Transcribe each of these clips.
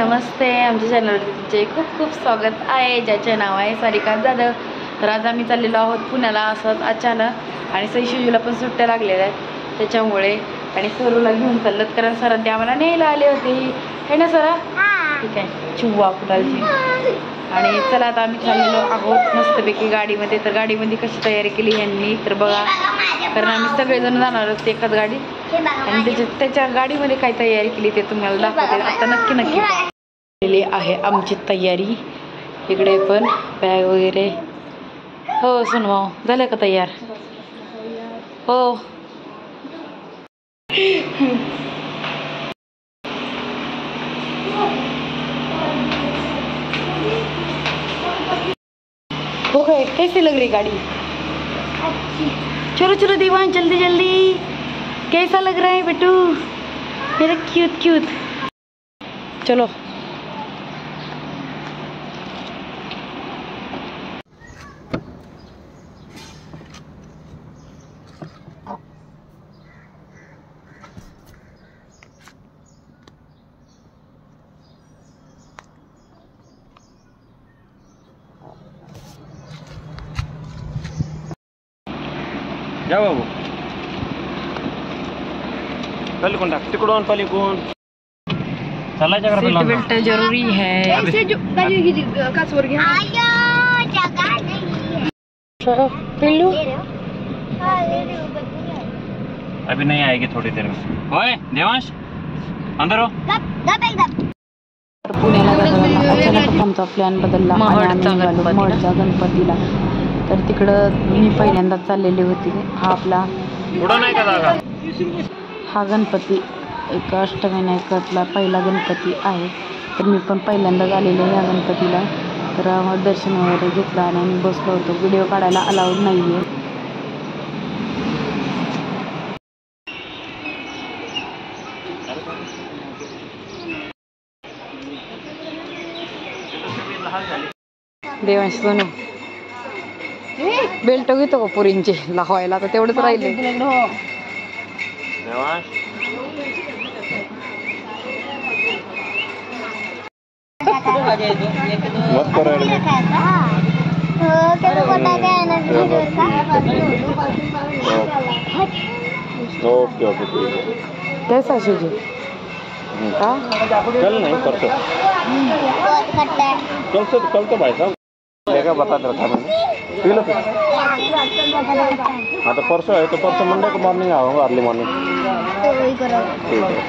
नमस्ते. आमच्या चॅनलवरती तुमचे खूप खूप स्वागत आहे, ज्याचे नाव आहे सारिका जाधव. तर आज आम्ही चाललेलो आहोत पुण्याला असंच अचानक, आणि सईशूला पण सुट्ट्या लागलेल्या आहेत त्याच्यामुळे, आणि सरूला घेऊन चाललं कारण सरांनी आम्हाला न्यायला आले होते. हे ना सरा? ठीक आहे, चिव्वा कुठालची. आणि चला आता आम्ही चाललेलो आहोत मस्तपैकी गाडीमध्ये. तर गाडीमध्ये कशी तयारी केली यांनी तर बघा, कारण आम्ही सगळेजण जाणार आहोत एकाच गाडीत, आणि त्याच्या गाडीमध्ये काय तयारी केली ते तुम्हाला दाखवते आता. नक्की केलेली आहे आमची तयारी. इकडे पण बॅग वगैरे. हो सुनवाव, झालं का तयार? हो. हो गए, कैसी लग रही गाड़ी? चलो चलो दीवान, जल्दी जल्दी. कैसा लग रहा है बेटू मेरा क्यूट क्यूट? चलो. जा बाबू, पलीकडून टाक, तिकडून पलीकडून चालायच्या सीट बेल्ट जरूरी है. पिल्लू अभी नहीं आएगी थोड़ी देर में. ओए देवांश, अंदर हो. पुण्याला जाताना अचानक आमचा प्लॅन बदलला आणि आम्ही निघालो महडच्या गणपतीला. तर तिकडं मी पहिल्यांदा चाललेली होती. हा आपला हा गणपती एक अष्टविनायकातला पहिला गणपती आहे. तर मी पण पहिल्यांदाच आलेलो या गणपतीला. तर दर्शन वगैरे घेतलं आणि आम्ही बसलो होतो. व्हिडिओ काढायला अलाउड नाही आहे. देवांश सोनू बेल्ट घेतो का पुरींचे लावायला? आता तेवढंच राहिले. ओके ओके कैसा शिवजी? कल नहीं परसों. कल तो भाई साहब क्या बता रहा था मैंने. हाँ तो परसों है, तो परसों मंडे को मॉर्निंग आऊँगा, अर्ली मॉर्निंग. ठीक है,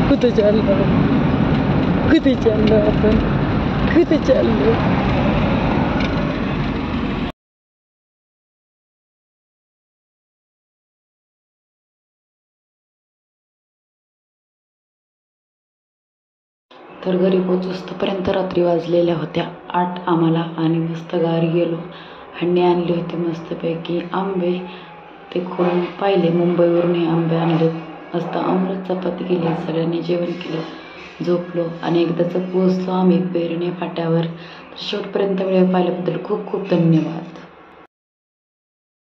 कुठे चाललो आपण? कुठे चाललो? तर घरी पोहोचोपर्यंत रात्री वाजलेल्या होत्या 8 आम्हाला. आणि मस्त गारी गेलो. हंडी आणली होती मस्तपैकी आंबे. ते खोलून पाहिले, मुंबईवरून हे आंबे आणले. मस्त अमृत चपाती केली, सगळ्यांनी जेवण केलं, झोपलो. आणि एकदाच पोहोचलो आम्ही पेरणे फाट्यावर. तर शेवटपर्यंत व्हिडिओ पाहिल्याबद्दल खूप खूप धन्यवाद.